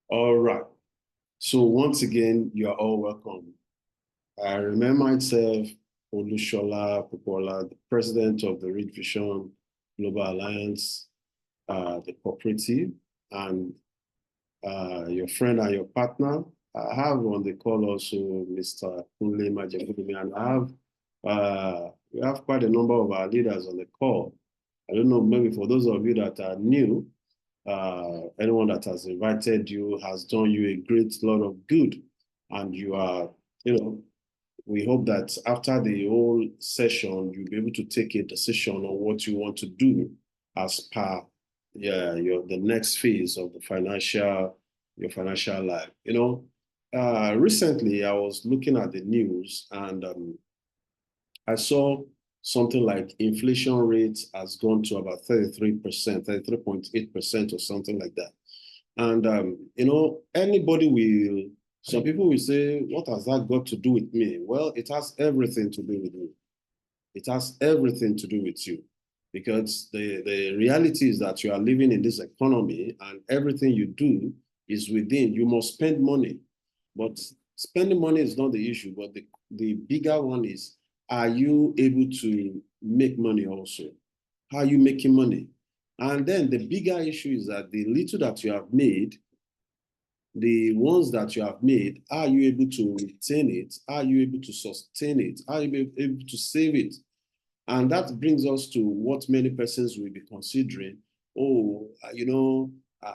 All right. So once again, you are all welcome. I remember myself, Olushola Popola, the president of the Richvision Global Alliance, the cooperative, and your friend and your partner. I have on the call also Mr. Kunle Majekudumi, and we have quite a number of our leaders on the call. I don't know, maybe for those of you that are new, anyone that has invited you has done you a great lot of good. And you are, you know, we hope that after the whole session, you'll be able to take a decision on what you want to do as per the next phase of your financial life. Recently I was looking at the news and I saw something like inflation rate has gone to about 33%, 33.8% or something like that. And, anybody will, some people will say, what has that got to do with me? Well, it has everything to do with you. It has everything to do with you. Because the reality is that you are living in this economy and everything you do is within. You must spend money. But spending money is not the issue. But the bigger one is, are you able to make money also? How are you making money? And then the bigger issue is that the little that you have made, the ones that you have made, are you able to retain it? Are you able to sustain it? Are you able to save it? And that brings us to what many persons will be considering. Oh,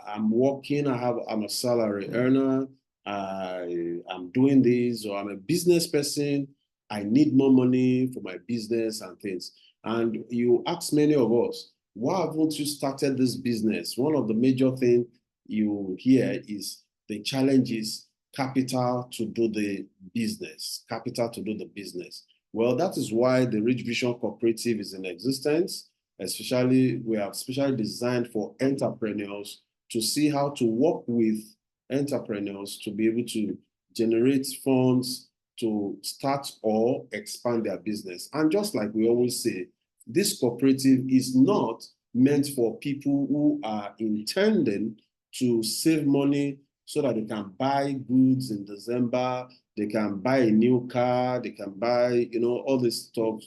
I'm working, I'm a salary earner, I'm doing this, or I'm a business person, I need more money for my business and things. And you ask many of us, why haven't you started this business? One of the major things you hear is the challenge is capital to do the business, capital to do the business. Well, that is why the Richvision Cooperative is in existence. We have specially designed for entrepreneurs to see how to work with entrepreneurs to be able to generate funds to start or expand their business. And just like we always say, this cooperative is not meant for people who are intending to save money so that they can buy goods in December, they can buy a new car, they can buy, all this stuff,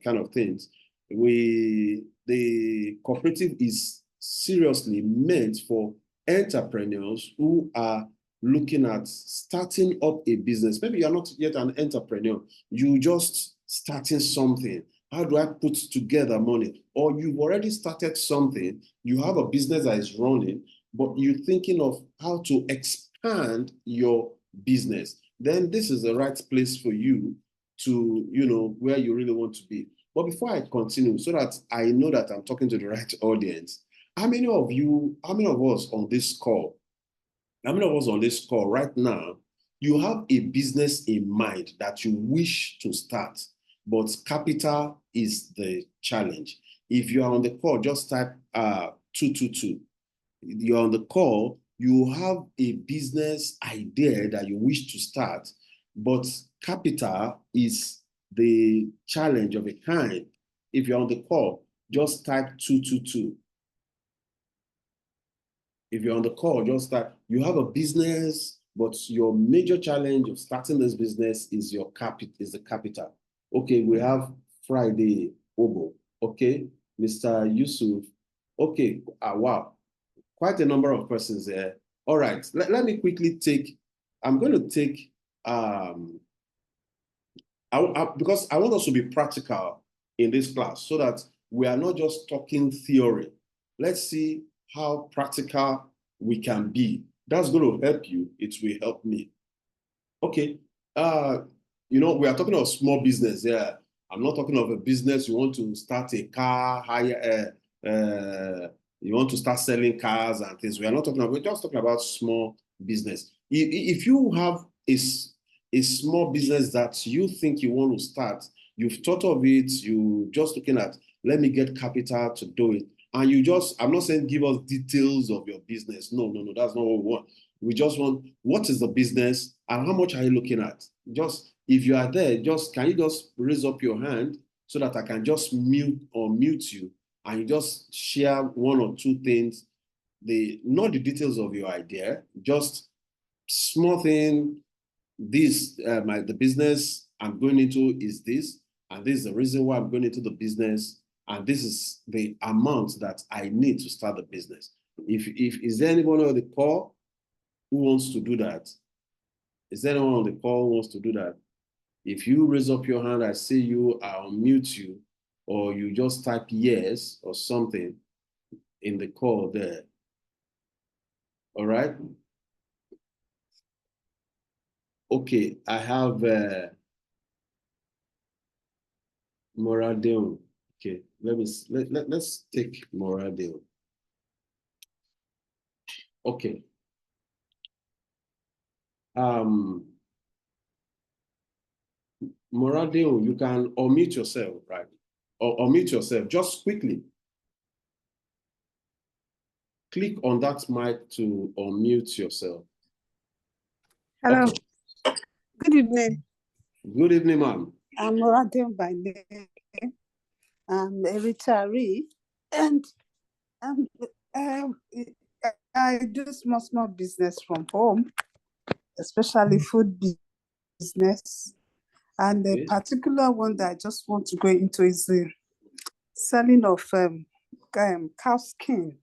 kind of things. The cooperative is seriously meant for entrepreneurs who are looking at starting up a business. Maybe you're not yet an entrepreneur, you just starting something. How do I put together money? Or you've already started something, you have a business that is running, but you're thinking of how to expand your business. Then this is the right place for you to, where you really want to be. But before I continue, so that I know that I'm talking to the right audience, how many of us on this call, right now, you have a business in mind that you wish to start, but capital is the challenge? If you are on the call, just type 222. You're on the call, you have a business idea that you wish to start, but capital is the challenge of a kind. If you're on the call, just type 222. If you're on the call, just type, you have a business, but your major challenge of starting this business is the capital. Okay, we have Friday Obo. Okay, Mr. Yusuf. Okay, wow, quite a number of persons there. All right, let me quickly I'm going to take, because I want us to be practical in this class so that we are not just talking theory. Let's see how practical we can be. That's going to help you. It will help me. Okay. We are talking of small business. Yeah. I'm not talking of a business. You want to start a car hire, you want to start selling cars and things. We're just talking about small business. If you have a small business that you think you want to start, you've thought of it, you just looking at, let me get capital to do it. And I'm not saying give us details of your business. No, that's not what we want. We just want, what is the business and how much are you looking at? Just, if you are there, can you just raise up your hand so that I can just mute you and you just share one or two things not the details of your idea, just small thing. This the business I'm going into is this, and this is the reason why I'm going into the business, and this is the amount that I need to start the business. If is there anyone on the call who wants to do that? Is there anyone on the call who wants to do that? If you raise up your hand, I see you, I'll mute you, or you just type yes or something in the call there. All right. Okay, I have Moradeo. Okay, let's take Moradeo. Okay. Moradeo, you can unmute yourself, right? Or unmute yourself just quickly. Click on that mic to unmute yourself. Hello. Okay. Good evening. Good evening, ma'am. I'm Moradeo by name. I'm a retiree, and I do small business from home, especially food business. And the particular one that I just want to go into is the selling of cow skin.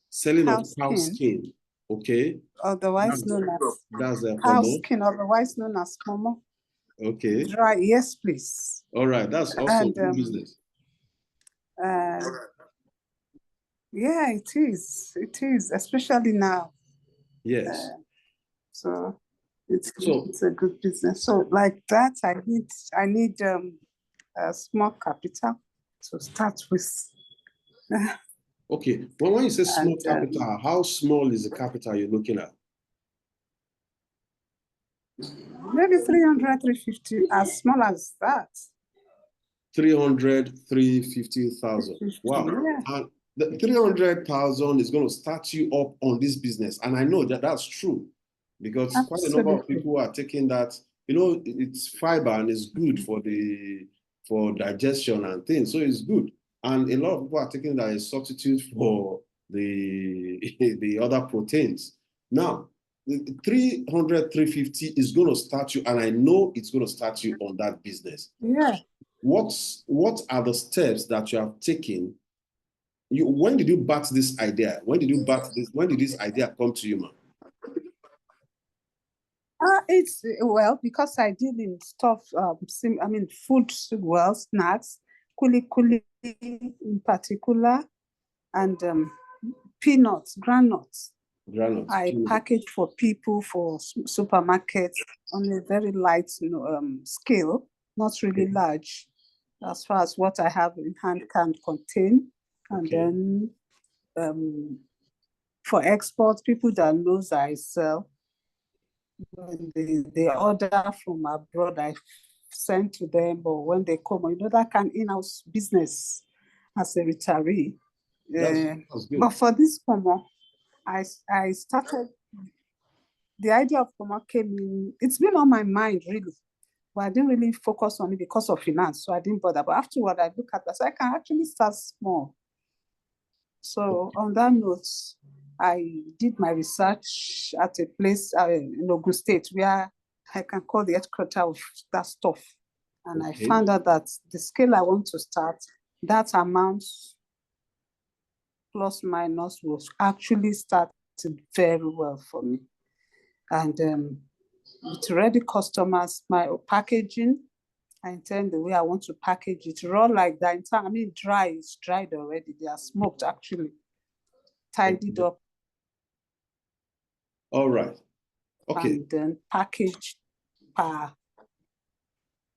Selling of cow skin. Okay. Otherwise known as cow skin, otherwise known as momo. Okay. Dry, yes, please. All right, that's awesome. Business. Yeah, it is. It is, especially now. Yes. So it's a good business. So like that, I need a small capital to start with. Okay. Well, when you say small capital, how small is the capital you're looking at? Maybe 300, 350, as small as that. 300, 350,000. Wow. Yeah. And the 300,000 is going to start you up on this business. And I know that that's true because quite a number of people are taking that, it's fiber and it's good for digestion and things. So it's good. And a lot of people are taking that as a substitute for the other proteins. Now, 300, 350 is going to start you, and I know it's going to start you on that business. Yeah. What are the steps that you have taken? When did you bat this idea? When did this idea come to you, ma'am? It's because I deal in stuff, food, snacks, kuli in particular, and peanuts, groundnuts. I package for people for supermarkets on a very light scale, not really large, as far as what I have in hand can contain. And then for export, people that knows I sell, when they order from abroad, I send to them, or when they come, that kind of in-house business as a retiree. That's good. But for this Pomo, I started, the idea of Pomo came in, it's been on my mind really, but I didn't really focus on it because of finance, so I didn't bother. But afterward, I look at that, so I can actually start small. So on that note, I did my research at a place in Ogun State where I can call the headquarters of that stuff. And I found out that the scale I want to start, that amount plus minus was actually started very well for me. And with ready customers, my packaging, I intend the way I want to package it, raw like that. Dry, it's dried already. They are smoked actually, tidied up. All right. Okay. And then packaged per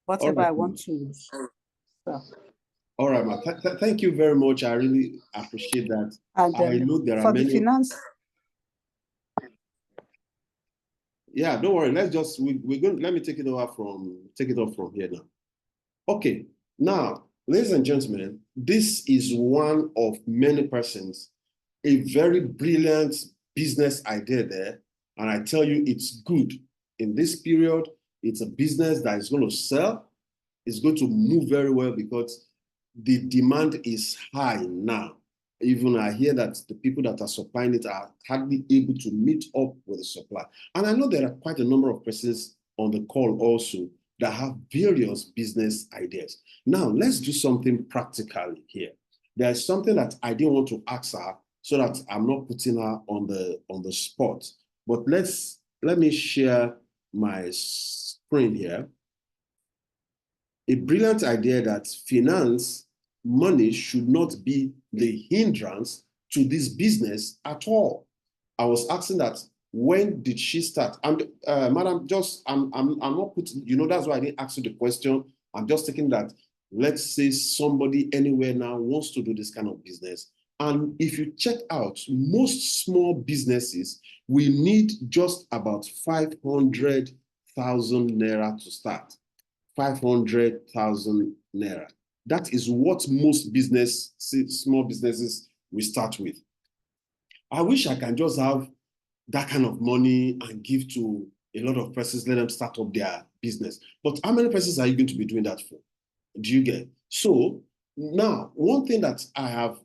whatever I want to. So. All right, ma. Thank you very much. I really appreciate that. And I know there are many. For the finance. Yeah, don't worry. Let's just let me take it off from here now. Okay. Now, ladies and gentlemen, this is one of many persons, a very brilliant business idea there. And I tell you, it's good. In this period, it's a business that is going to sell. It's going to move very well because the demand is high now. Even I hear that the people that are supplying it are hardly able to meet up with the supply. And I know there are quite a number of persons on the call also that have various business ideas. Now, let's do something practically here. There's something that I didn't want to ask her so that I'm not putting her on the spot. But let me share my screen here. A brilliant idea that finance, money should not be the hindrance to this business at all. I was asking that, when did she start? And madam, I'm not putting, that's why I didn't ask you the question. I'm just thinking that, let's say somebody anywhere now wants to do this kind of business. And if you check out most small businesses, we need just about 500,000 naira to start. 500,000 naira. That is what most small businesses will start with. I wish I can just have that kind of money and give to a lot of persons, let them start up their business. But how many persons are you going to be doing that for? Do you get? So now, one thing that I have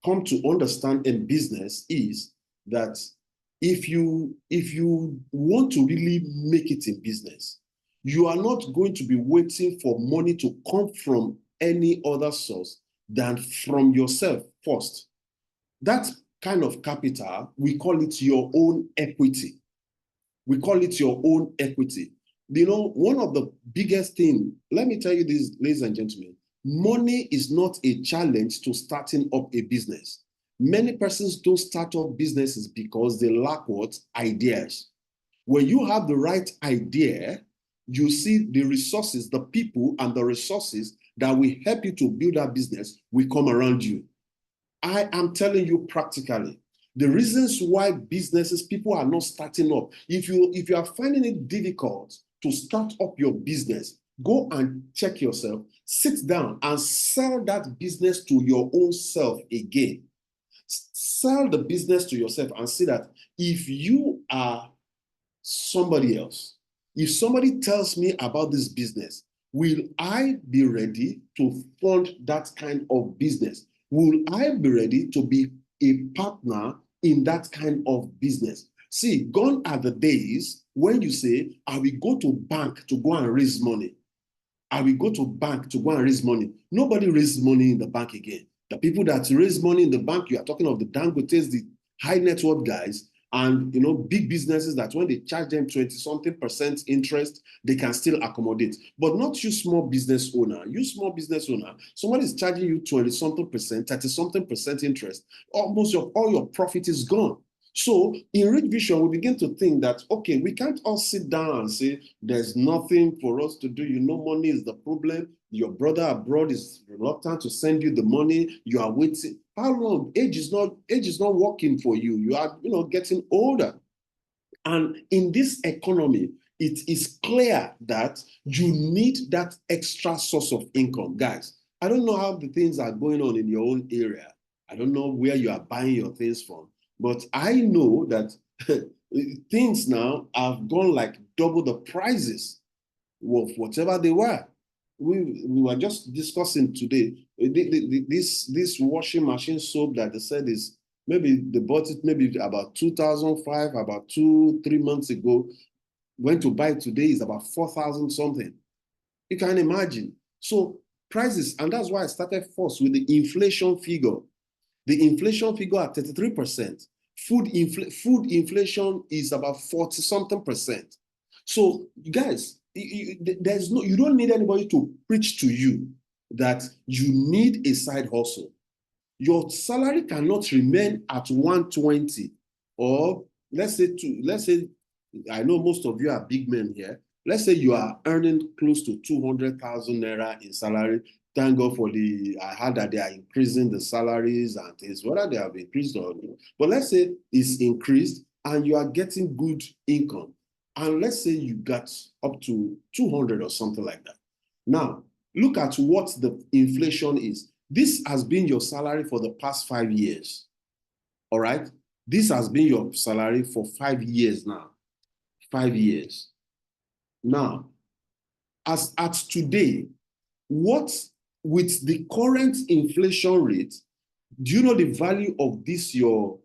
come to understand in business is that if you want to really make it in business, you are not going to be waiting for money to come from any other source than from yourself first. That kind of capital, we call it your own equity. We call it your own equity. One of the biggest things, let me tell you this, ladies and gentlemen, money is not a challenge to starting up a business. Many persons don't start up businesses because they lack what? Ideas. When you have the right idea, you see the resources, the people and the resources that will help you to build that business will come around you. I am telling you practically, the reasons why people are not starting up. If you are finding it difficult to start up your business, go and check yourself, sit down and sell that business to your own self again. Sell the business to yourself and see that if you are somebody else, if somebody tells me about this business, will I be ready to fund that kind of business? Will I be ready to be a partner in that kind of business? See, gone are the days when you say, I will go to bank to go and raise money. I will go to bank to go and raise money. Nobody raises money in the bank again. The people that raise money in the bank, you are talking of the Dangotes, the high net worth guys, and big businesses that when they charge them 20-something% interest, they can still accommodate. But not you small business owner. You small business owner, somebody is charging you 20-something%, 30-something% interest. Almost all your profit is gone. So in Richvision, we begin to think that, okay, we can't all sit down and say, there's nothing for us to do. Money is the problem. Your brother abroad is reluctant to send you the money. You are waiting. How long? Age is not working for you. You are, getting older. And in this economy, it is clear that you need that extra source of income. Guys, I don't know how the things are going on in your own area. I don't know where you are buying your things from. But I know that things now have gone like double the prices of whatever they were. We were just discussing today this washing machine soap that they said is maybe they bought it maybe about 2005, about 2-3 months ago. Went to buy it today is about 4,000 something. You can imagine. So prices, and that's why I started first with the inflation figure. The inflation figure at 33%. Food inflation is about 40-something%. So, guys, you don't need anybody to preach to you that you need a side hustle. Your salary cannot remain at 120, or let's say, I know most of you are big men here. Let's say you are earning close to 200,000 naira in salary. Thank God I heard that they are increasing the salaries and things, whether they have increased or not. But let's say it's increased and you are getting good income. And let's say you got up to 200 or something like that. Now, look at what the inflation is. This has been your salary for the past 5 years. All right? This has been your salary for 5 years now. 5 years. Now, as at today, what with the current inflation rate, Do you know the value of this your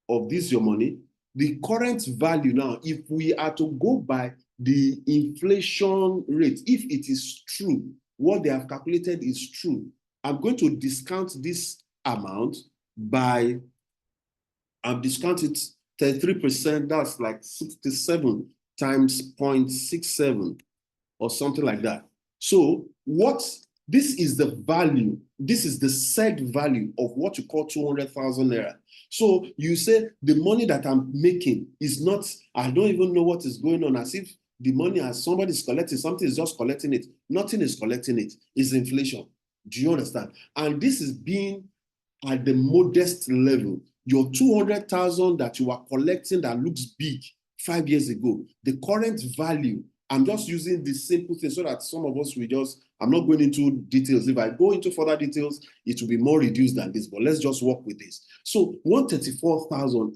money? The current value now, if we are to go by the inflation rate, if it is true, what they have calculated is true, I'm going to discount this amount by, I'm discounted 33%, that's like 67 times 0.67 or something like that. So this is the value, this is the said value of what you call 200,000 naira. So you say the money that I'm making is not, I don't even know what is going on, as if the money, as somebody is collecting, something is just collecting it. Nothing is collecting it. It's inflation. Do you understand? And this is being at the modest level. Your 200,000 that you are collecting that looks big 5 years ago, the current value, I'm just using this simple thing so that some of us will just, I'm not going into details. If I go into further details, it will be more reduced than this, but let's just work with this. So 134,000,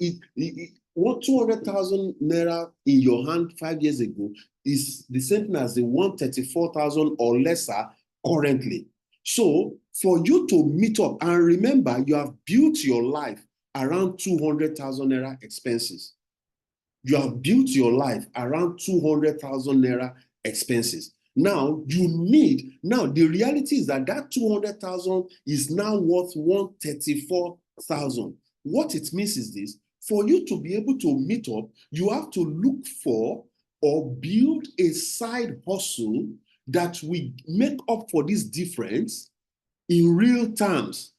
what 200,000 naira in your hand 5 years ago is the same thing as the 134,000 or lesser currently. So for you to meet up, and remember, you have built your life around 200,000 naira expenses. You have built your life around 200,000 naira expenses. Now the reality is that 200,000 is now worth 134,000. What it means is this: for you to be able to meet up, you have to look for or build a side hustle that will make up for this difference in real terms.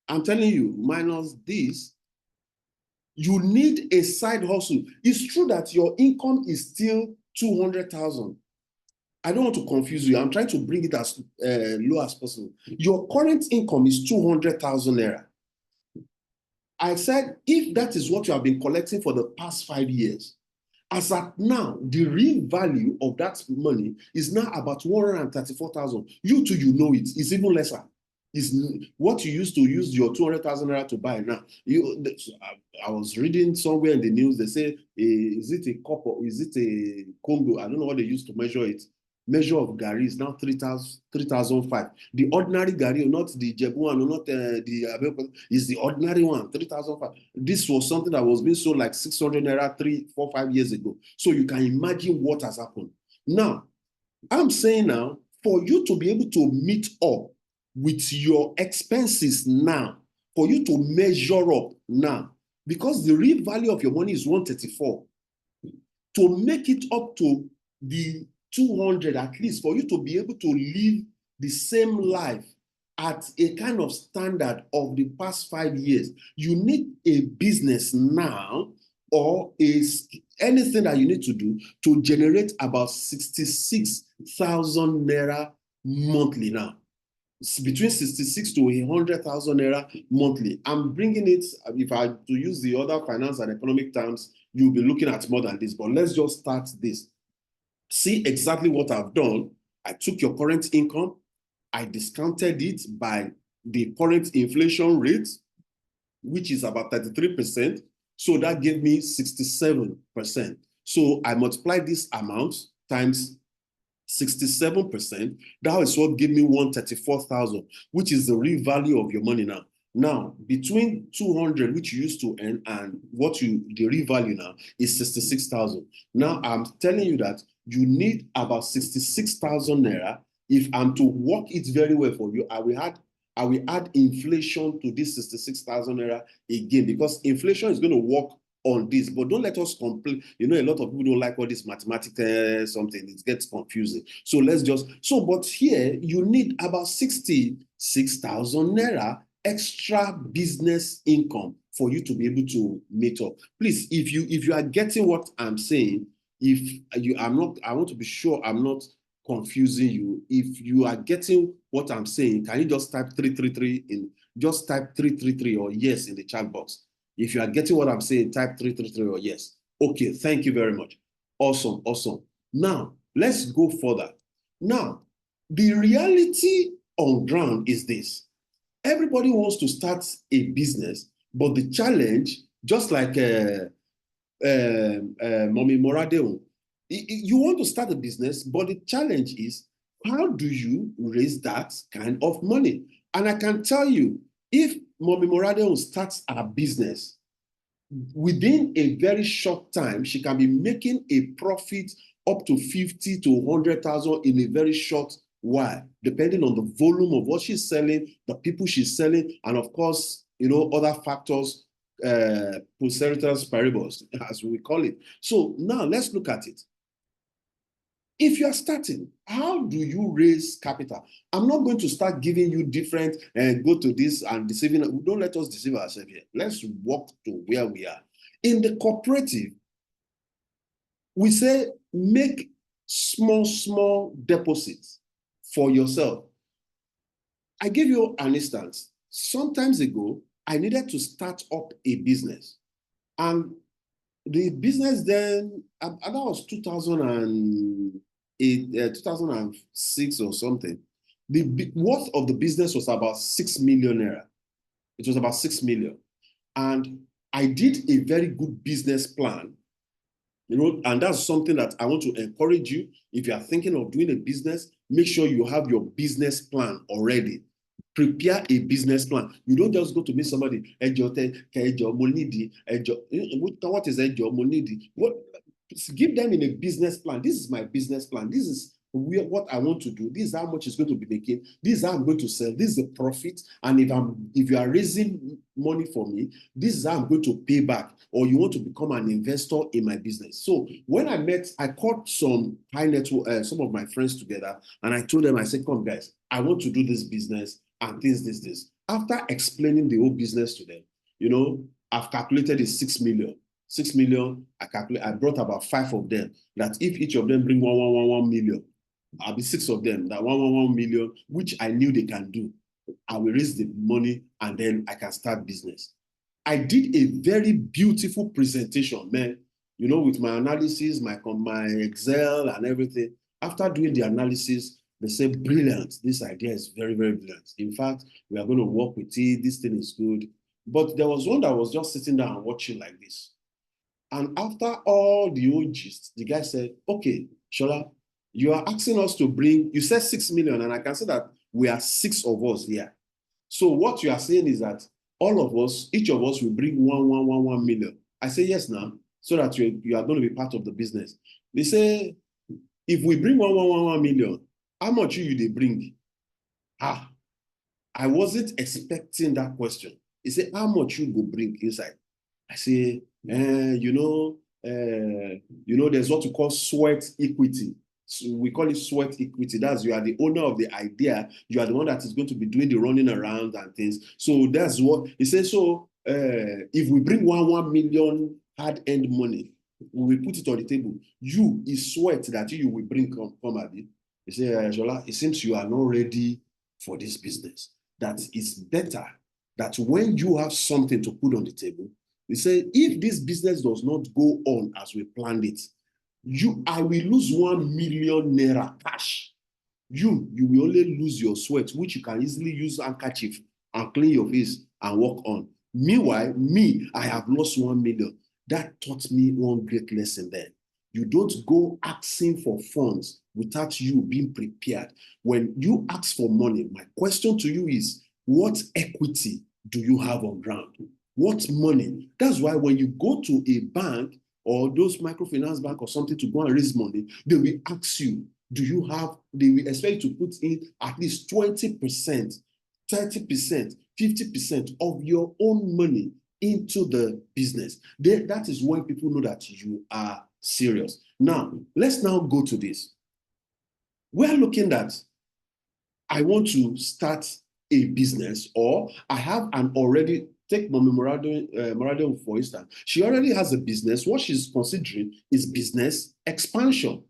I'm telling you, minus this, you need a side hustle. It's true that your income is still 200,000. I don't want to confuse you. I'm trying to bring it as low as possible. Your current income is 200,000 naira. I said, if that is what you have been collecting for the past 5 years, as at now, the real value of that money is now about 134,000. You too, you know it. It's even lesser. Is what you used to use your 200,000 naira to buy now. I was reading somewhere in the news, they say, is it a cup or is it a Congo? I don't know what they used to measure it. Measure of Gary is now 3,005. The ordinary Gary, not the Jebu one, or not the is the ordinary one, 3,005. This was something that was being sold like 600 naira 3, 4, 5 years ago. So you can imagine what has happened. Now, I'm saying now, for you to be able to meet up with your expenses now, for you to measure up now, because the real value of your money is 134, to make it up to the 200, at least for you to be able to live the same life at a kind of standard of the past 5 years, you need a business now or anything that you need to do to generate about 66,000 naira monthly now. It's between 66 to 100,000 naira monthly. I'm bringing it, if I to use the other finance and economic terms, you'll be looking at more than this, but let's just start this. See exactly what I've done. I took your current income, I discounted it by the current inflation rate, which is about 33%. So that gave me 67%. So I multiplied this amount times 67%. That is what gave me 134,000, which is the real value of your money now. Now, between 200, which you used to earn, and the real value now is 66,000. Now, I'm telling you that you need about 66,000 naira. If I'm to work it very well for you, I will add inflation to this 66,000 naira again, because inflation is going to work on this. But don't let us complain. You know, a lot of people don't like all this mathematical something. It gets confusing. So but here you need about 66,000 naira extra business income for you to be able to meet up. Please, if you are getting what I'm saying, I want to be sure I'm not confusing you. If you are getting what I'm saying, can you just type 333 just type 333 or yes in the chat box? If you are getting what I'm saying, type 333 or yes. Okay, thank you very much. Awesome. Now, let's go further. Now, the reality on ground is this. Everybody wants to start a business, but the challenge, just like Mommy Moradeo, you want to start a business, but the challenge is, how do you raise that kind of money? And I can tell you, if Mommy Morado starts her business, within a very short time, she can be making a profit up to 50 to 100,000 in a very short while, depending on the volume of what she's selling, the people she's selling, and of course, other factors, ceteris paribus, as we call it. So now let's look at it. If you are starting, how do you raise capital? I'm not going to start giving you different go to this and deceiving. Don't let us deceive ourselves here. Let's walk to where we are. In the cooperative, we say make small deposits for yourself. I give you an instance. Sometimes ago, I needed to start up a business. And the business then, and that was 2008, 2006 or something. The worth of the business was about 6 million naira. It was about 6 million. And I did a very good business plan, and that's something that I want to encourage you. If you are thinking of doing a business, make sure you have your business plan already. Prepare a business plan. You don't just go to meet somebody, what is monidi? Give them in a business plan. This is my business plan. This is what I want to do. This is how much it's going to be making. This is how I'm going to sell. This is the profit. And if you are raising money for me, this is how I'm going to pay back. Or you want to become an investor in my business. So when I called some high net worth, some of my friends together, and I told them, I said, come guys, I want to do this business and this. After explaining the whole business to them, I've calculated it's 6 million. 6 million, I brought about 5 of them, that if each of them bring 1 million, I'll be 6 of them, that 1 million, which I knew they can do. I will raise the money and then I can start business. I did a very beautiful presentation, man, with my analysis, my Excel and everything. After doing the analysis, they said, brilliant, this idea is very, very brilliant. In fact, we are going to work with it. This thing is good. But there was one that was just sitting down and watching like this. And after all the old gist, the guy said, okay, Shola, you are asking us to bring, you said 6 million, and I can say that we are 6 of us here. So what you are saying is that all of us, each of us will bring 1 million. I say, yes, now, so that you are going to be part of the business. They say, if we bring 1 million, how much you they bring? I wasn't expecting that question. He said, how much you go bring inside? I say, there's what we call sweat equity. So we call it sweat equity. That's you are the owner of the idea. You are the one that is going to be doing the running around and things. So that's what he says. So if we bring 1 million hard-earned money, we will put it on the table. You is sweat that you will bring come at it. He said, Jola, it seems you are not ready for this business. That it's better that when you have something to put on the table, they say, if this business does not go on as we planned it, I will lose 1 million naira cash. You will only lose your sweat, which you can easily use handkerchief and clean your face and walk on. Meanwhile, I have lost 1 million. That taught me one great lesson there. You don't go asking for funds without you being prepared. When you ask for money, my question to you is, what equity do you have on ground? What money? That's why when you go to a bank or those microfinance bank or something to go and raise money, they will ask you, they will expect you to put in at least 20%, 30%, 50% of your own money into the business. That is when people know that you are serious. Now, let's now go to this. We're looking at, I want to start a business, or I have an already, take Mommy Morado for instance. She already has a business. What she's considering is business expansion.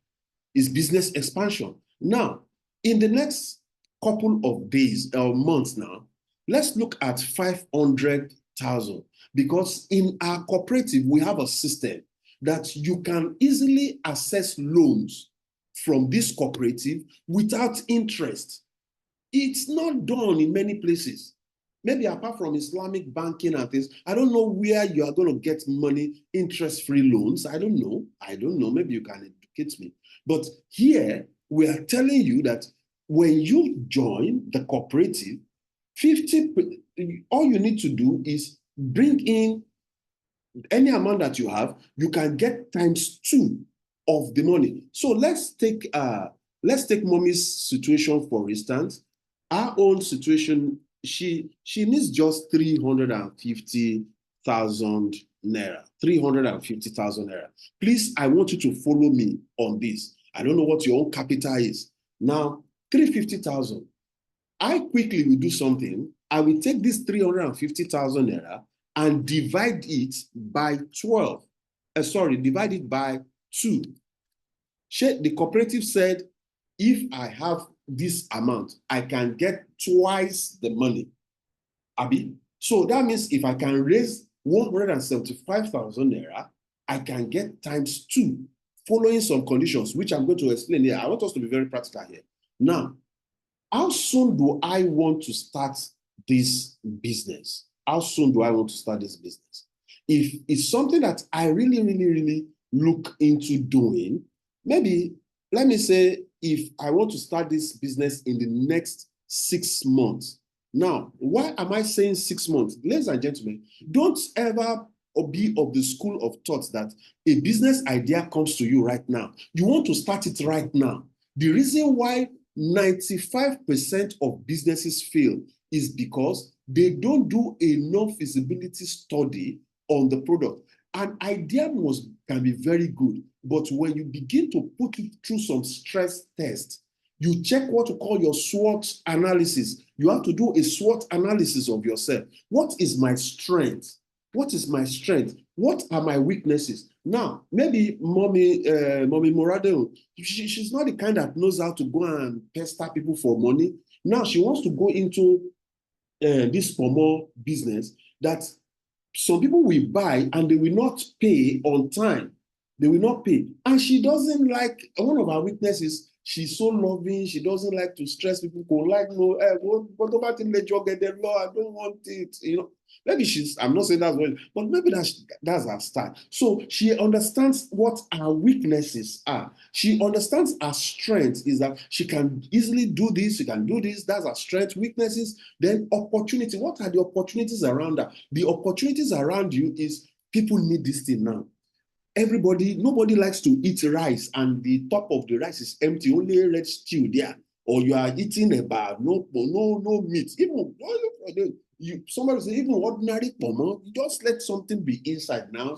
Now, in the next couple of days or months now, let's look at 500,000, because in our cooperative, we have a system that you can easily access loans from this cooperative without interest. It's not done in many places. Maybe apart from Islamic banking and things, I don't know where you are going to get money, interest-free loans. I don't know. Maybe you can educate me. But here, we are telling you that when you join the cooperative, all you need to do is bring in any amount that you have, you can get ×2 of the money. So let's take mommy's situation, for instance. Our own situation, she needs just 350,000 naira. 350,000 naira. Please, I want you to follow me on this. I don't know what your own capital is. Now, 350,000. I quickly will do something. I will take this 350,000 naira and divide it by 12. Divide it by 2. The cooperative said, if I have this amount, I can get twice the money. Abi? So that means if I can raise 175,000 naira, I can get ×2, following some conditions, which I'm going to explain here. I want us to be very practical here. Now, how soon do I want to start this business? How soon do I want to start this business? If it's something that I really, really, really look into doing, maybe, let me say, if I want to start this business in the next 6 months. Now, why am I saying 6 months? Ladies and gentlemen, don't ever be of the school of thought that a business idea comes to you right now. You want to start it right now. The reason why 95% of businesses fail is because they don't do enough feasibility study on the product. An idea can be very good, but when you begin to put it through some stress test, you check what you call your SWOT analysis. You have to do a SWOT analysis of yourself. What is my strength? What is my strength? What are my weaknesses? Now, maybe Mommy Morado, she's not the kind that knows how to go and pester people for money. Now she wants to go into this pomo business that some people will buy and they will not pay on time. They will not pay. And she doesn't like, one of her weaknesses, she's so loving. She doesn't like to stress people. Like, no, what about in the job get the law? I don't want it. Maybe I'm not saying that's well, but maybe that's her style. So she understands what her weaknesses are. She understands her strength is that she can easily do this. She can do this. That's her strength. Weaknesses. Then opportunity. What are the opportunities around her? The opportunities around you is people need this thing now. Nobody likes to eat rice and the top of the rice is empty, only red stew there. Or you are eating a bar, no meat. Even somebody say even ordinary pomo, you just let something be inside now.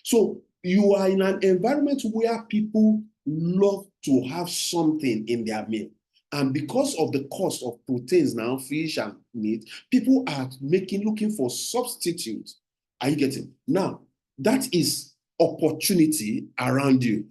So you are in an environment where people love to have something in their meal. And because of the cost of proteins now, fish and meat, people are looking for substitutes. Are you getting? Now, that is opportunity around you.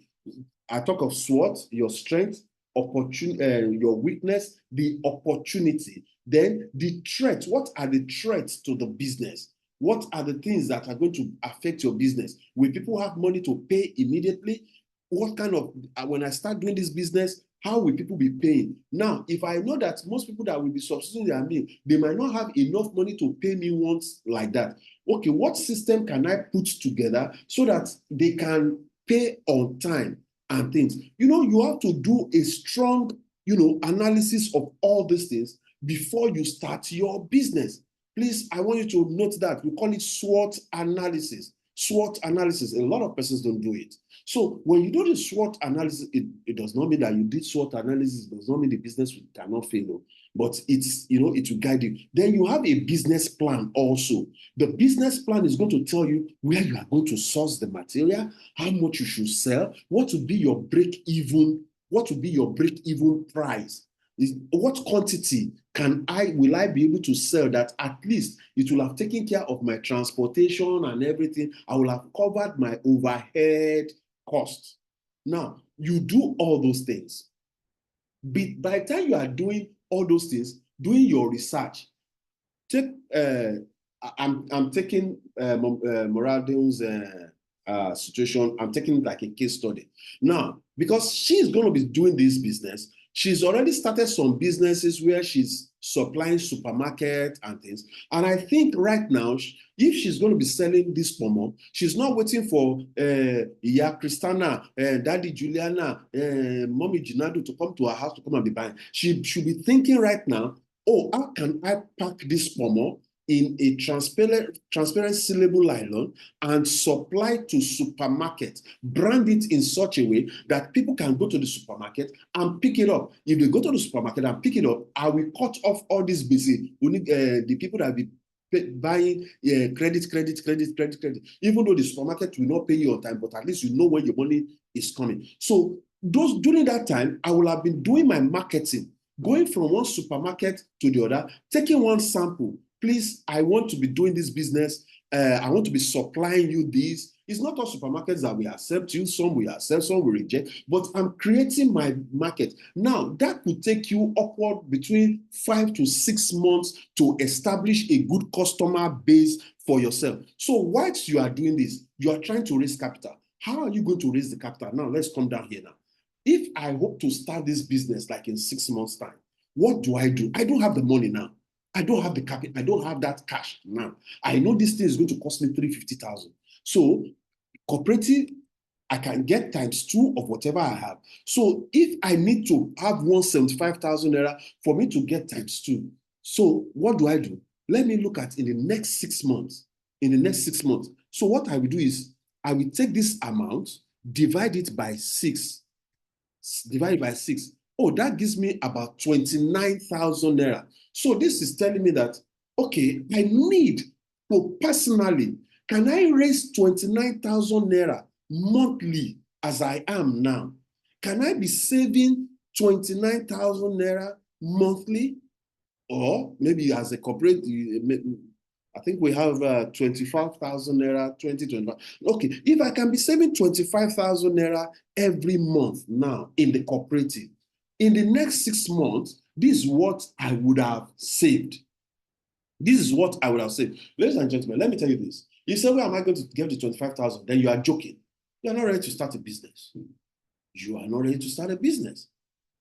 I talk of SWOT, your strength, your weakness, the opportunity. Then the threat. What are the threats to the business? What are the things that are going to affect your business? Will people have money to pay immediately? What kind of, when I start doing this business, how will people be paying? Now, if I know that most people that will be substituting their meal, they might not have enough money to pay me once like that. Okay, what system can I put together so that they can pay on time and things? You have to do a strong, analysis of all these things before you start your business. Please, I want you to note that we call it SWOT analysis. SWOT analysis. A lot of persons don't do it. So when you do the SWOT analysis, it does not mean that you did SWOT analysis. It does not mean the business cannot fail. But it's, it will guide you. Then you have a business plan also. The business plan is going to tell you where you are going to source the material, how much you should sell, what will be your break-even price. What quantity will I be able to sell that at least it will have taken care of my transportation and everything. I will have covered my overhead costs. Now, you do all those things. By the time you are doing all those things, doing your research, I'm taking Moradin's situation, I'm taking like a case study. Now, because she's going to be doing this business, she's already started some businesses where she's supplying supermarket and things. And I think right now, if she's going to be selling this pomo, she's not waiting for Iya Christina, Daddy Juliana, Mommy Jinadu to come to her house to come and be buying. She should be thinking right now, oh, how can I pack this pomo in a transparent sealable nylon and supply to supermarket. Brand it in such a way that people can go to the supermarket and pick it up. If they go to the supermarket and pick it up, I will cut off all this busy. We need the people that will be buying credit. Even though the supermarket will not pay you on time, but at least you know when your money is coming. So during that time, I will have been doing my marketing, going from one supermarket to the other, taking one sample. Please, I want to be doing this business. I want to be supplying you this. It's not all supermarkets that will accept you. Some will accept, some will reject. But I'm creating my market. Now, that could take you upward between 5 to 6 months to establish a good customer base for yourself. So whilst you are doing this, you are trying to raise capital. How are you going to raise the capital? Now, let's come down here now. If I hope to start this business like in 6 months' time, what do? I don't have the money now. I don't have the capital. I don't have that cash now. I know this thing is going to cost me 350,000. So cooperative, I can get ×2 of whatever I have. So if I need to have 175,000 naira for me to get ×2, so what do? Let me look at in the next 6 months. So what I will do is I will take this amount, divide it by 6. Oh, that gives me about 29,000 naira. So this is telling me that, okay, I need to personally, can I raise 29,000 naira monthly as I am now? Can I be saving 29,000 naira monthly? Or maybe as a corporate, I think we have 25,000 naira, 25. Okay, if I can be saving 25,000 naira every month now in the cooperative, in the next 6 months, this is what I would have saved. Ladies and gentlemen, let me tell you this. You say, where am I going to get the 25,000? Then you are joking. You are not ready to start a business.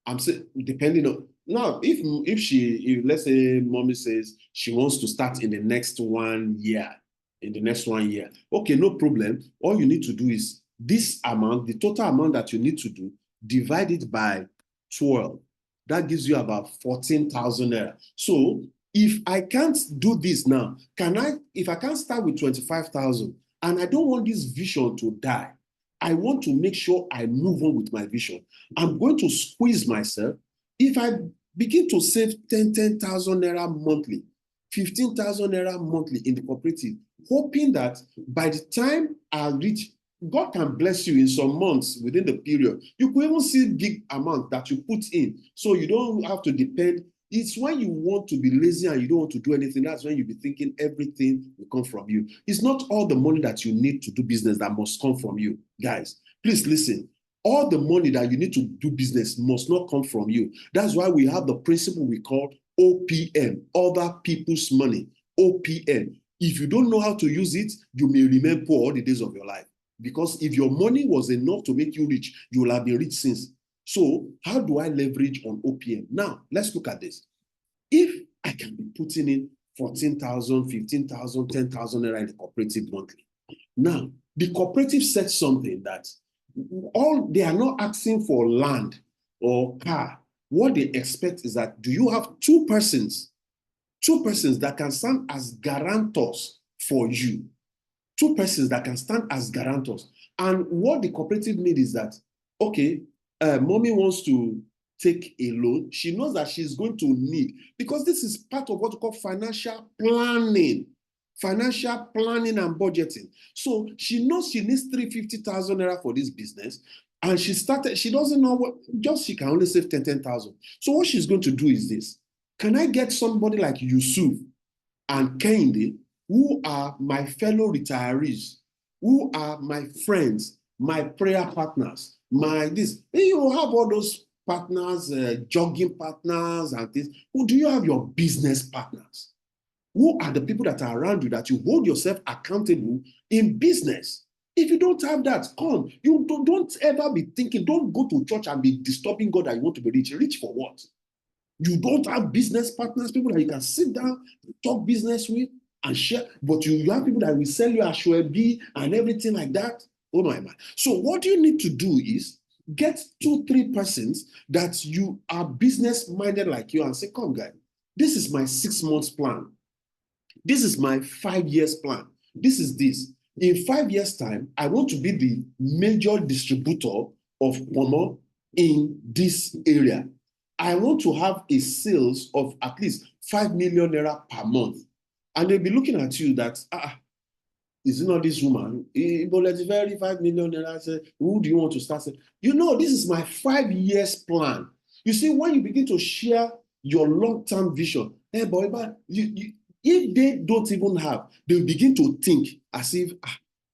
I'm saying, depending on, now, if let's say mommy says she wants to start in the next 1 year, okay, no problem. All you need to do is this amount, the total amount that you need to do, divide it by 12. That gives you about 14,000 naira. So if I can't do this now, if I can't start with 25,000 and I don't want this vision to die, I want to make sure I move on with my vision. I'm going to squeeze myself. If I begin to save 10,000 naira monthly, 15,000 naira monthly in the cooperative, hoping that by the time I reach, God can bless you in some months within the period. You could even see big amount that you put in, so you don't have to depend. It's when you want to be lazy and you don't want to do anything, that's when you'll be thinking everything will come from you. It's not all the money that you need to do business that must come from you. Guys, please listen. All the money that you need to do business must not come from you. That's why we have the principle we call OPM, other people's money, OPM. If you don't know how to use it, you may remain poor all the days of your life. Because if your money was enough to make you rich, you will have been rich since. So how do I leverage on OPM? Now, let's look at this. If I can be putting in 14,000, 15,000, 10,000 naira in the cooperative monthly. Now, the cooperative said something that they are not asking for land or car. What they expect is that, do you have two persons that can stand as guarantors for you? Two persons that can stand as guarantors. And what the cooperative need is that, okay, mommy wants to take a loan. She knows that she's going to need, because this is part of what we call financial planning and budgeting. So she knows she needs 350,000 naira for this business. And she doesn't know she can only save 10,000. So what she's going to do is this. Can I get somebody like Yusuf and Kehinde, who are my fellow retirees, who are my friends, my prayer partners, you have all those partners, jogging partners and things. Who do you have? Your business partners? Who are the people that are around you that you hold yourself accountable in business? If you don't have that, come. You don't ever be thinking, don't go to church and be disturbing God that you want to be rich. Rich for what? You don't have business partners, people that you can sit down, talk business with and share, but you have people that will sell you Ashwebi and everything like that. Oh my man. So what you need to do is get 2-3 persons that you are business minded like you and say, come guys, this is my 6 months plan. This is my 5 years plan. This is this. In 5 years' time, I want to be the major distributor of Pomo in this area. I want to have a sales of at least 5 million naira per month. And they'll be looking at you that, is it not this woman? But let's very 5 million naira. Say, who do you want to start? You know, this is my 5 years plan. You see, when you begin to share your long-term vision, hey boy, but if they don't even have, they'll begin to think as if,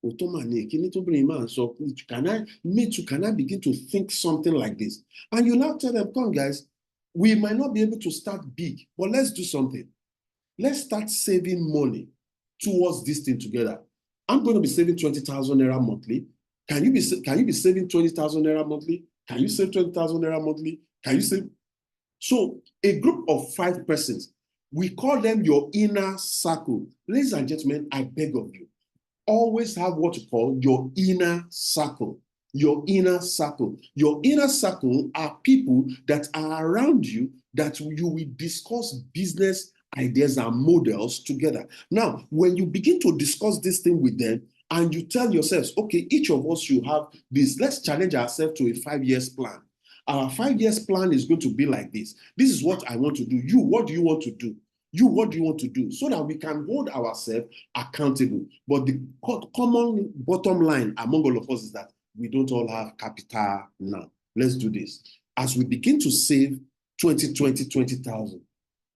so can I begin to think something like this? And you now tell them, come guys, we might not be able to start big, but let's do something. Let's start saving money towards this thing together. I'm going to be saving 20,000 naira monthly. Can you be saving 20,000 naira monthly? Can you save 20,000 naira monthly? Can you save? So a group of 5 persons, we call them your inner circle. Ladies and gentlemen, I beg of you, always have what you call your inner circle. Your inner circle. Your inner circle are people that are around you that you will discuss business ideas and models together. Now, when you begin to discuss this thing with them and you tell yourselves, okay, each of us should have this, let's challenge ourselves to a 5 years plan. Our 5 years plan is going to be like this. This is what I want to do. You, what do you want to do? You, what do you want to do? So that we can hold ourselves accountable. But the common bottom line among all of us is that we don't all have capital now. Let's do this. As we begin to save 20,000,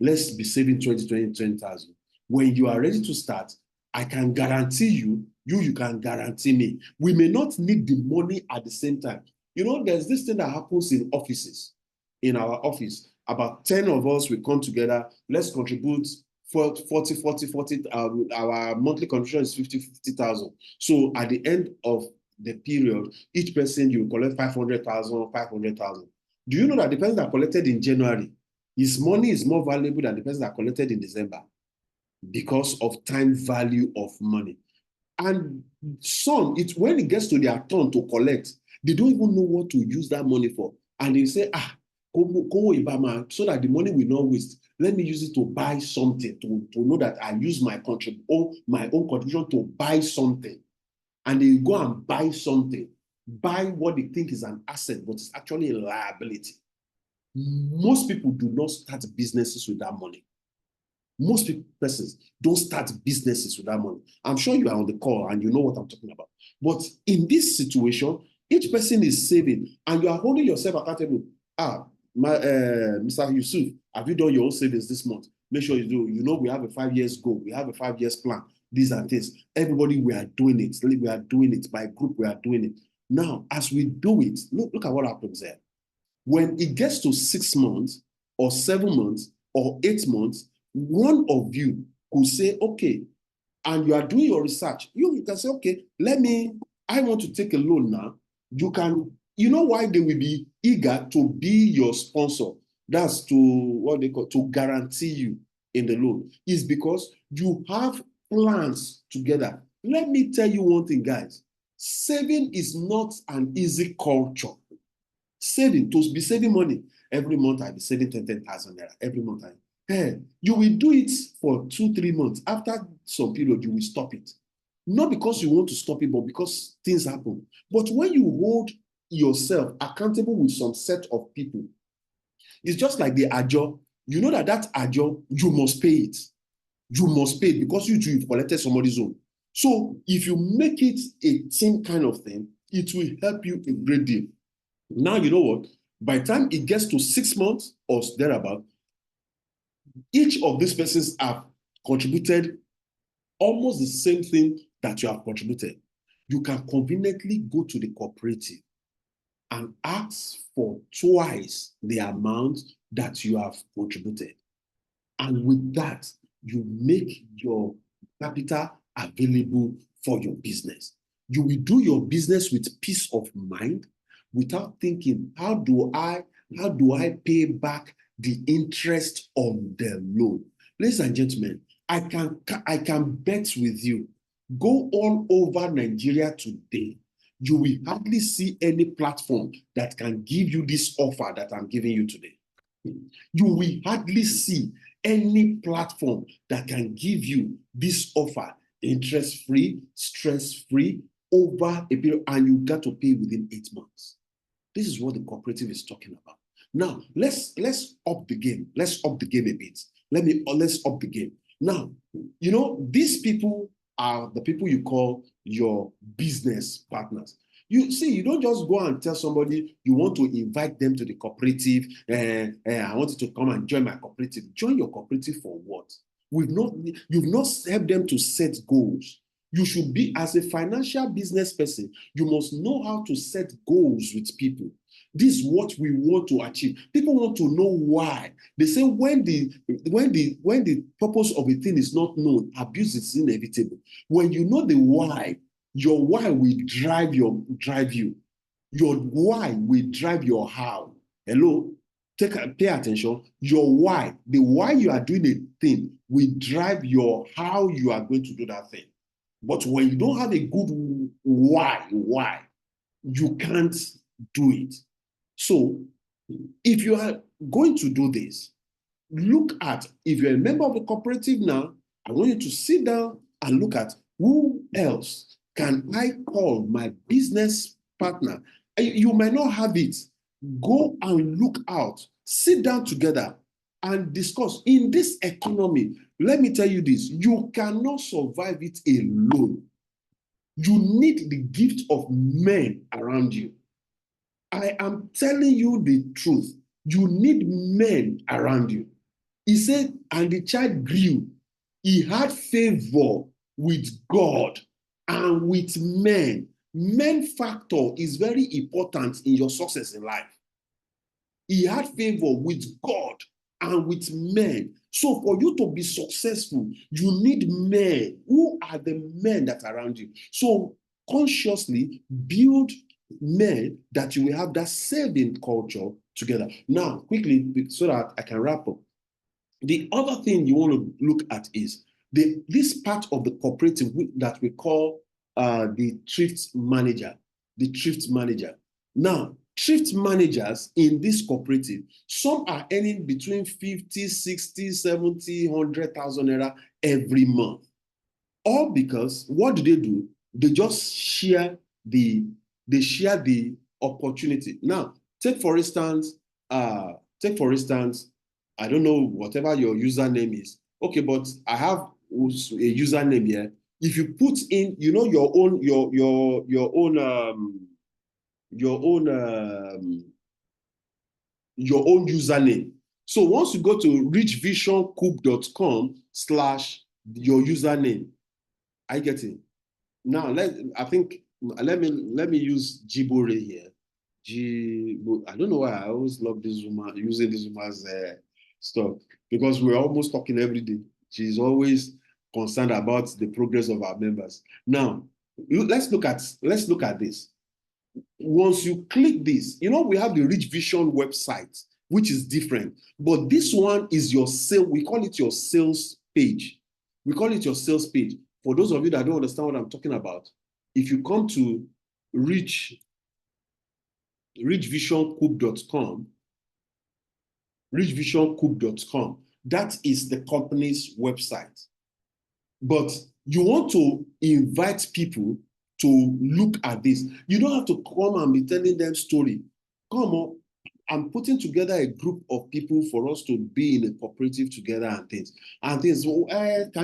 let's be saving 20,000. When you are ready to start, I can guarantee you, you can guarantee me. We may not need the money at the same time. You know, there's this thing that happens in offices. In our office, about 10 of us will come together. Let's contribute 40. Our monthly contribution is 50,000. So at the end of the period, each person, you collect 500,000. Do you know that the person that collected in January, his money is more valuable than the person that collected in December because of time value of money? And some, when it gets to their turn to collect, they don't even know what to use that money for. And they say, so that the money will not waste. Let me use it to buy something, to know that I use my own contribution to buy something. And they go and buy something, buy what they think is an asset, but it's actually a liability. Most people do not start businesses with that money. Most persons don't start businesses with that money. I'm sure you are on the call and you know what I'm talking about. But in this situation, each person is saving and you are holding yourself accountable. Mr. Yusuf, have you done your own savings this month? Make sure you do. You know, we have a 5 years goal. We have a 5 years plan. These are things. Everybody, we are doing it. We are doing it. By group, we are doing it. Now, as we do it, look at what happens there. When it gets to 6 months or 7 months or 8 months, one of you could say, okay, and you are doing your research, you can say, okay, I want to take a loan now. You know why they will be eager to be your sponsor? That's to guarantee you in the loan, is because you have plans together. Let me tell you one thing, guys. Saving is not an easy culture. Saving, to be saving money, every month I'll be saving 10,000 naira. Every month you will do it for 2-3 months. After some period, you will stop it. Not because you want to stop it, but because things happen. But when you hold yourself accountable with some set of people, it's just like the ajo. You know that ajo, you must pay it. You must pay it because you've collected somebody's own. So if you make it a team kind of thing, it will help you a great deal. Now, you know what? By the time it gets to 6 months or thereabout, each of these persons have contributed almost the same thing that you have contributed. You can conveniently go to the cooperative and ask for twice the amount that you have contributed. And with that, you make your capital available for your business. You will do your business with peace of mind without thinking, how do I pay back the interest on the loan? Ladies and gentlemen, I can bet with you, go all over Nigeria today, you will hardly see any platform that can give you this offer that I'm giving you today. You will hardly see any platform that can give you this offer, interest-free, stress-free, over a period, and you got to pay within 8 months. This is what the cooperative is talking about. Now, let's up the game. Let's up the game a bit. Let's up the game. Now, you know, these people are the people you call your business partners. You see, you don't just go and tell somebody you want to invite them to the cooperative. I want you to come and join my cooperative. Join your cooperative for what? You've not helped them to set goals. You should be, as a financial business person, you must know how to set goals with people. This is what we want to achieve. People want to know why. They say when the purpose of a thing is not known, abuse is inevitable. When you know the why, your why will drive you. Your why will drive your how. Hello? Pay attention. Your why, the why you are doing a thing will drive your how you are going to do that thing. But when you don't have a good why, you can't do it. So if you are going to do this, look at, if you're a member of the cooperative now, I want you to sit down and look at who else can I call my business partner. You might not have it. Go and look out, sit down together and discuss. In this economy, let me tell you this, you cannot survive it alone. You need the gift of men around you. I am telling you the truth. You need men around you. He said, and the child grew. He had favor with God and with men. Men factor is very important in your success in life. He had favor with God and with men. So for you to be successful, you need men. Who are the men that are around you? So consciously build men that you will have that saving culture together. Now, quickly, so that I can wrap up. The other thing you want to look at is this part of the cooperative that we call the thrift manager. The thrift manager. Now, thrift managers in this cooperative, some are earning between 50, 60, 70, 100,000 naira every month. All because what do? They just share the opportunity. Now, take for instance, I don't know whatever your username is. Okay, but I have a username here. If you put in, you know, your own username. So once you go to richvisioncoop.com/your username, I get it. Now let me use Jibore here. I don't know why I always love this woman, using this woman's stuff, because we're almost talking every day. She's always concerned about the progress of our members. Now, let's look at this. Once you click this, you know, we have the Richvision website, which is different. But this one is your sale. We call it your sales page. For those of you that don't understand what I'm talking about, if you come to richvisioncoop.com, that is the company's website. But you want to invite people to look at this. You don't have to come and be telling them story. Come on, I'm putting together a group of people for us to be in a cooperative together and things. Can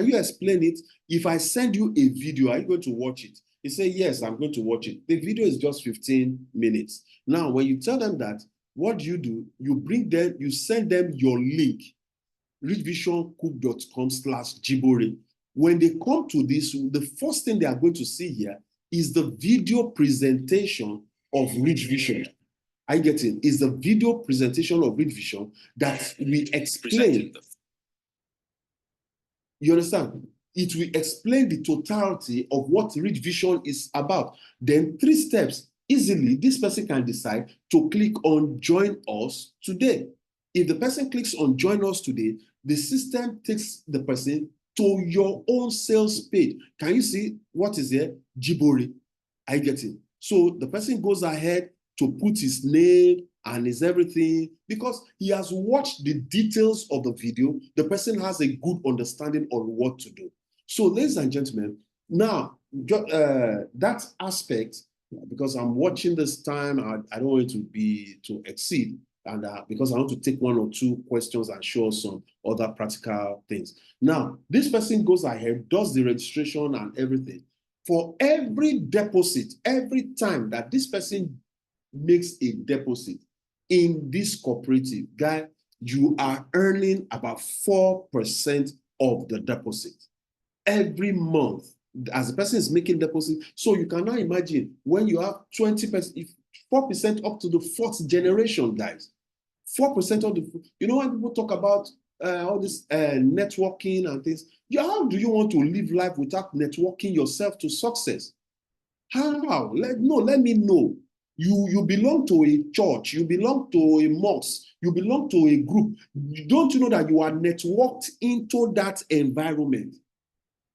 you explain it? If I send you a video, are you going to watch it? You say, yes, I'm going to watch it. The video is just 15 minutes. Now, when you tell them that, what do? You bring them, you send them your link, richvisioncoop.com/Jibore. When they come to this, the first thing they are going to see here is the video presentation of Richvision. I get it. It's the video presentation of Richvision that we explain. You understand? It will explain the totality of what Richvision is about. Then 3 steps. Easily, this person can decide to click on join us today. If the person clicks on join us today, the system takes the person to your own sales page. Can you see what is there? Jibore. I get it. So the person goes ahead to put his name, and is everything, because he has watched the details of the video, the person has a good understanding on what to do. So, ladies and gentlemen, now that aspect, because I'm watching this time, I don't want it to exceed, and because I want to take one or two questions and show some other practical things. Now, this person goes ahead, does the registration and everything. For every deposit, every time that this person makes a deposit in this cooperative, guy, you are earning about 4% of the deposit every month as the person is making deposit. So you can now imagine when you have 20%, if 4% up to the fourth generation, guys. 4% of the, you know, when people talk about all this networking and things, how do you want to live life without networking yourself to success? How? Let me know. You belong to a church, you belong to a mosque, you belong to a group. Don't you know that you are networked into that environment?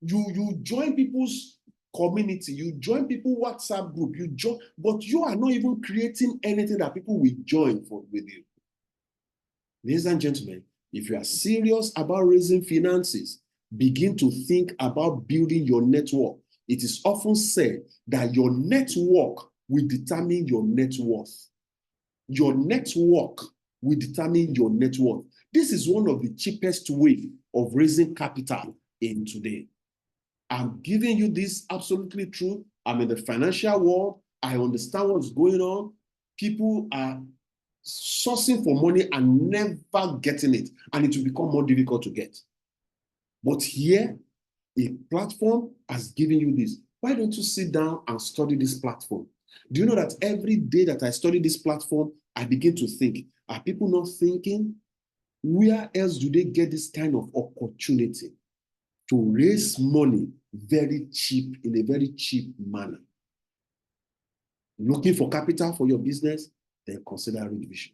You join people's community, you join people WhatsApp group, you join, but you are not even creating anything that people will join with you. Ladies and gentlemen, if you are serious about raising finances, begin to think about building your network. It is often said that your network will determine your net worth. Your network will determine your net worth. This is one of the cheapest ways of raising capital in today. I'm giving you this absolutely true. I'm in the financial world. I understand what's going on. People are sourcing for money and never getting it, and it will become more difficult to get. But here, a platform has given you this. Why don't you sit down and study this platform? Do you know that every day that I study this platform, I begin to think, are people not thinking? Where else do they get this kind of opportunity to raise money very cheap, in a very cheap manner? Looking for capital for your business? Then consider Richvision.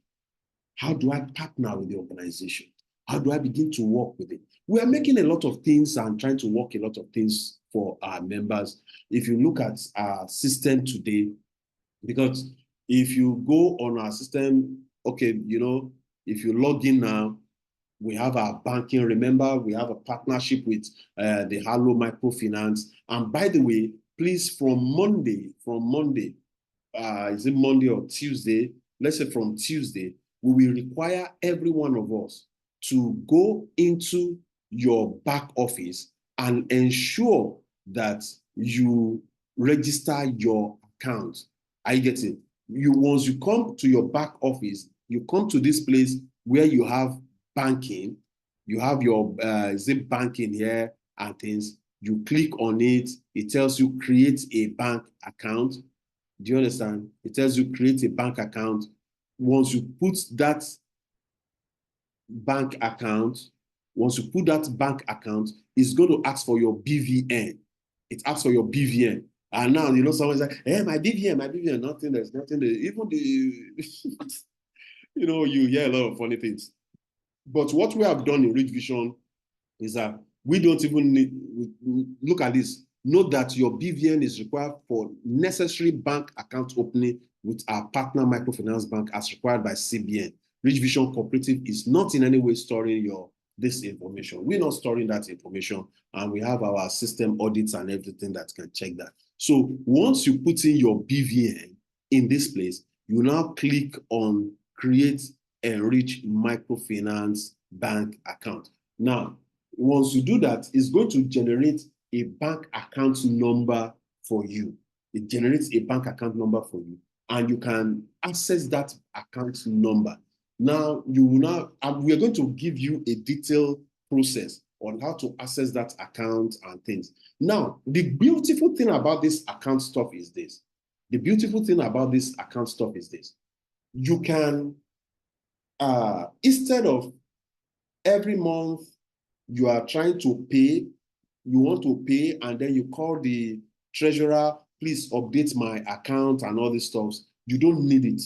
How do I partner with the organization? How do I begin to work with it? We are making a lot of things and trying to work a lot of things for our members. If you look at our system today, because if you go on our system, okay, you know, if you log in now, we have our banking. Remember, we have a partnership with the Halo Microfinance. And by the way, please, from Monday, is it Monday or Tuesday? Let's say from Tuesday, we will require every one of us to go into your back office and ensure that you register your account. I get it. Once you come to your back office, you come to this place where you have banking, you have your zip banking here and things. You click on it, it tells you create a bank account. Do you understand? It tells you create a bank account. Once you put that bank account, it's going to ask for your BVN. It asks for your BVN. And now, you know, someone's like, hey, my BVN, nothing, there's nothing. Even the, you know, you hear a lot of funny things. But what we have done in Richvision is that we don't even need, look at this. Note that your BVN is required for necessary bank account opening with our partner microfinance bank as required by CBN. Richvision Cooperative is not in any way storing this information. We're not storing that information, and we have our system audits and everything that can check that. So once you put in your BVN in this place, you now click on Create Enrich Microfinance Bank Account. Now, once you do that, it's going to generate a bank account number for you. It generates a bank account number for you, and you can access that account number. Now, we are going to give you a detailed process on how to access that account and things. Now, the beautiful thing about this account stuff is this. You can, instead of every month you are trying to pay, you want to pay, and then you call the treasurer, please update my account and all this stuff. You don't need it.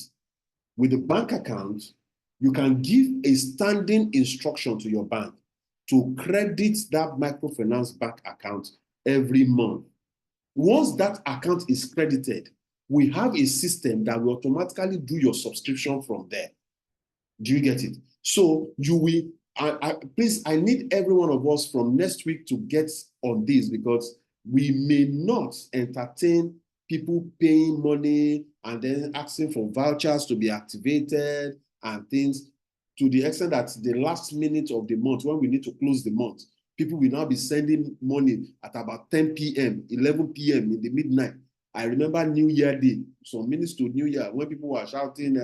With the bank account, you can give a standing instruction to your bank to credit that microfinance bank account every month. Once that account is credited, we have a system that will automatically do your subscription from there. Do you get it? So you will, please, I need every one of us from next week to get on this, because we may not entertain people paying money and then asking for vouchers to be activated and things, to the extent that the last minute of the month, when we need to close the month, people will now be sending money at about 10 p.m., 11 p.m. in the midnight. I remember New Year Day, some minutes to New Year, when people were shouting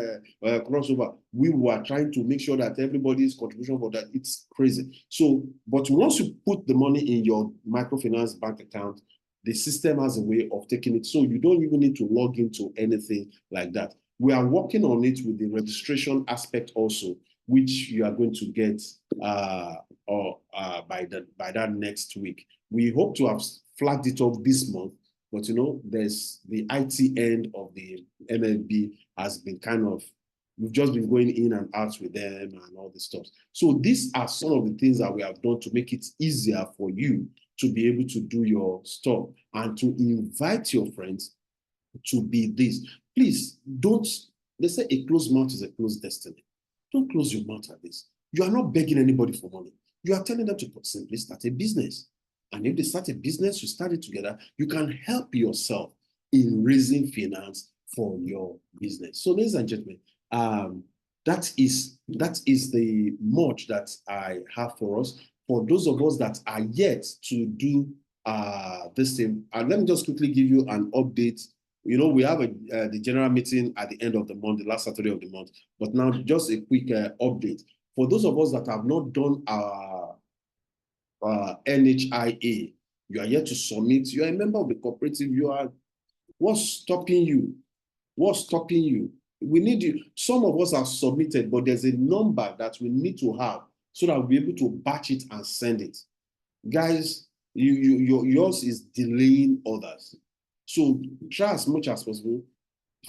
crossover, we were trying to make sure that everybody's contribution for that. It's crazy. So, but once you put the money in your microfinance bank account, the system has a way of taking it. So you don't even need to log into anything like that. We are working on it with the registration aspect also, which you are going to get by that next week. We hope to have flagged it up this month. But you know, there's the IT end of the MFB has been kind of, we've just been going in and out with them and all this stuff. So these are some of the things that we have done to make it easier for you to be able to do your stuff and to invite your friends to be this. Please don't, they say a closed mouth is a closed destiny. Don't close your mouth at this. You are not begging anybody for money. You are telling them to simply start a business. And if they start a business, you start it together, you can help yourself in raising finance for your business. So, ladies and gentlemen, that is the much that I have for us. For those of us that are yet to do this thing, and let me just quickly give you an update. You know, we have the general meeting at the end of the month, the last Saturday of the month. But now, just a quick update. For those of us that have not done our NHIA, you are yet to submit. You are a member of the cooperative. What's stopping you? What's stopping you? We need you. Some of us have submitted, but there's a number that we need to have so that we'll be able to batch it and send it. Guys, yours is delaying others. So try as much as possible.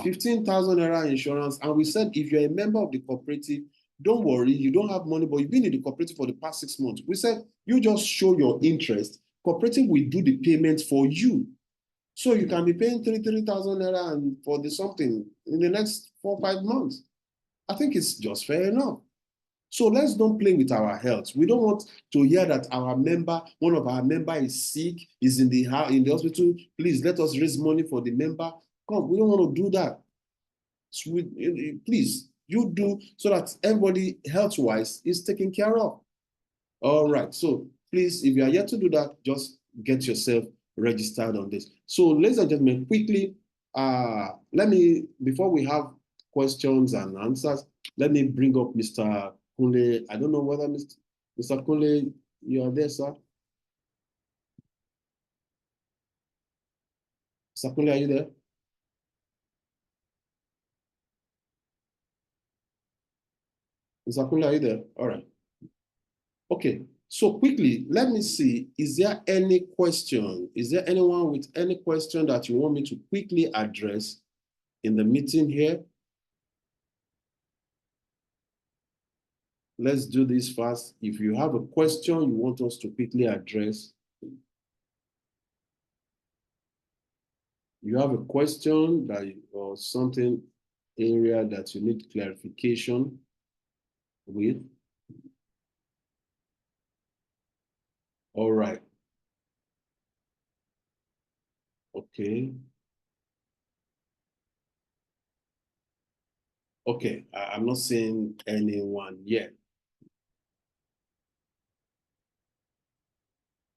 15,000 naira insurance. And we said, if you're a member of the cooperative, don't worry, you don't have money, but you've been in the cooperative for the past 6 months. We said, you just show your interest. Cooperative will do the payment for you. So you can be paying 3,000 naira and for the something in the next 4 or 5 months. I think it's just fair enough. So let's don't play with our health. We don't want to hear that one of our member is sick, is in the hospital. Please let us raise money for the member. Come, we don't want to do that. So please, you do so that everybody health-wise is taken care of. All right. So please, if you are yet to do that, just get yourself registered on this. So, ladies and gentlemen, quickly, before we have questions and answers, let me bring up Mr. Kunle. I don't know whether Mr. Kunle, you are there, sir. Mr. Kunle, are you there? Mr. Kunle, are you there? All right. Okay. So quickly, let me see, is there any question? Is there anyone with any question that you want me to quickly address in the meeting here? Let's do this fast. If you have a question you want us to quickly address, you have a question or something area that you need clarification with. All right. Okay. Okay, I'm not seeing anyone yet.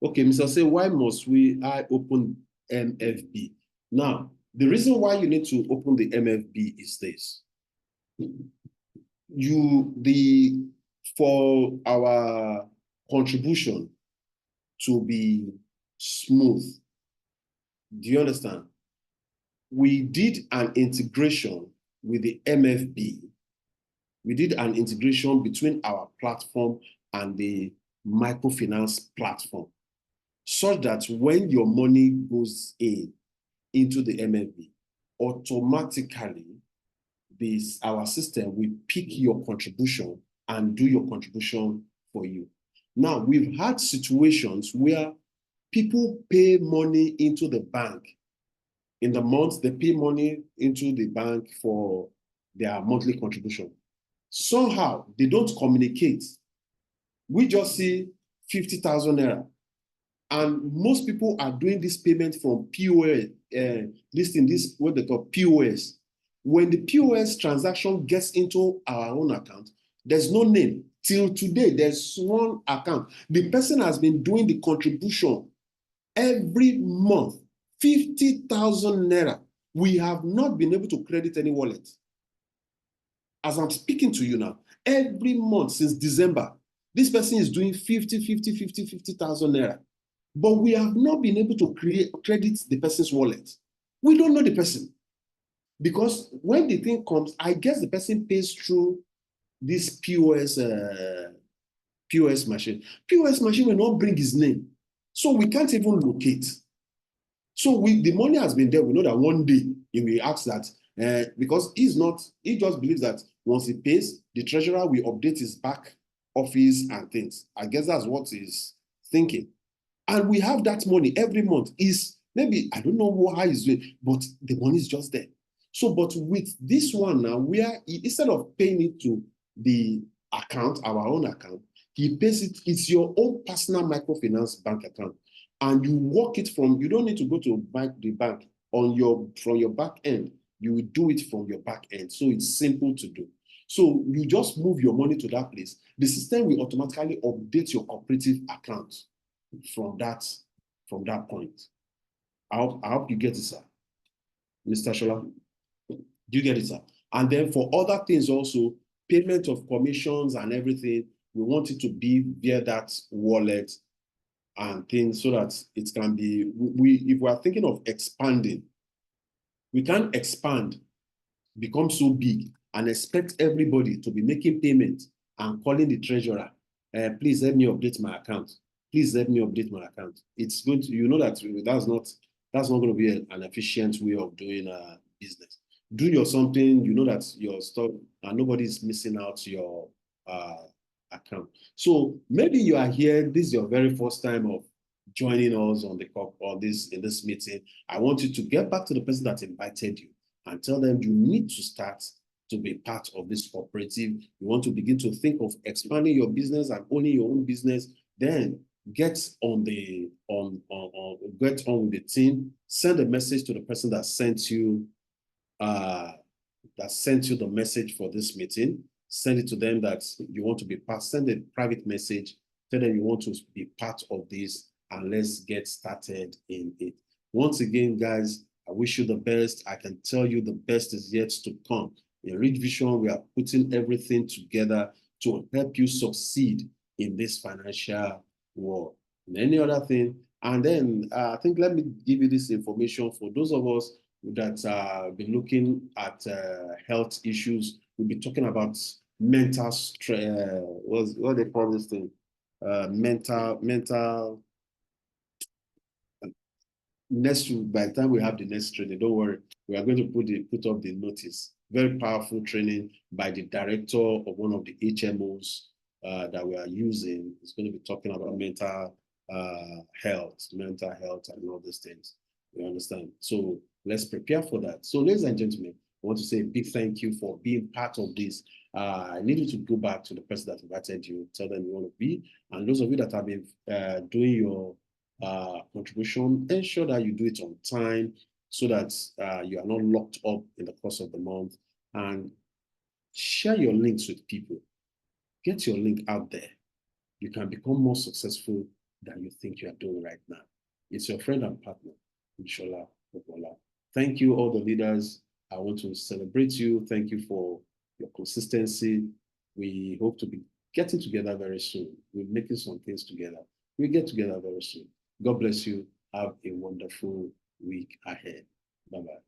Okay, Mr. Say, why must I open MFB? Now, the reason why you need to open the MFB is this. For our contribution to be smooth, do you understand? We did an integration with the MFB. We did an integration between our platform and the microfinance platform, such that when your money goes into the MFB, automatically our system will pick your contribution and do your contribution for you. Now, we've had situations where people pay money into the bank, In the month, they pay money into the bank for their monthly contribution. Somehow, they don't communicate. We just see 50,000 naira. And most people are doing this payment from POS, this what they call POS. When the POS transaction gets into our own account, there's no name. Till today, there's one account. The person has been doing the contribution every month, 50,000 naira. We have not been able to credit any wallet. As I'm speaking to you now, every month since December, this person is doing 50,000 naira. But we have not been able to credit the person's wallet. We don't know the person. Because when the thing comes, I guess the person pays through this POS machine. POS machine will not bring his name. So we can't even locate. So the money has been there. We know that one day he will ask that, because he just believes that once he pays, the treasurer will update his back office and things. I guess that's what he's thinking. And we have that money every month. Is maybe, I don't know how he's doing, but the money is just there. So, but with this one now, where instead of paying it to the account, our own account, he pays it, it's your own personal microfinance bank account. And you work it from, you don't need to go to the bank from your back end. You will do it from your back end. So it's simple to do. So you just move your money to that place. The system will automatically update your cooperative account from that point. I hope you get it, sir. Mr. Shola, do you get it, sir? And then for other things also, payment of commissions and everything, we want it to be via that wallet and things so that it can be, if we are thinking of expanding, we can't expand, become so big and expect everybody to be making payments and calling the treasurer, please help me update my account. Please let me update my account. It's going to, you know that that's not going to be an efficient way of doing business. Do your something, you know that your stuff, and nobody's missing out your account. So maybe you are here, this is your very first time of joining us on the call or in this meeting. I want you to get back to the person that invited you and tell them you need to start to be part of this cooperative. You want to begin to think of expanding your business and owning your own business, then get on with the team, send a message to the person that sent you the message for this meeting. Send it to them that you want to be part, send a private message, tell them you want to be part of this, and let's get started in it. Once again, guys, I wish you the best. I can tell you the best is yet to come. In Richvision, we are putting everything together to help you succeed in this financial world. And any other thing. And then I think let me give you this information for those of us that been looking at health issues. We'll be talking about mental stress. What they call this thing? Mental. Next, by the time we have the next training, don't worry, we are going to put up the notice. Very powerful training by the director of one of the HMOs that we are using. It's going to be talking about mental health and all these things. You understand? So let's prepare for that. So ladies and gentlemen, I want to say a big thank you for being part of this. I need you to go back to the person that invited you, tell them you want to be. And those of you that have been doing your contribution, ensure that you do it on time so that you are not locked up in the course of the month. And share your links with people. Get your link out there. You can become more successful than you think you are doing right now. It's your friend and partner, Inshallah. Thank you, all the leaders. I want to celebrate you. Thank you for your consistency. We hope to be getting together very soon. We're making some things together. We'll get together very soon. God bless you. Have a wonderful week ahead. Bye-bye.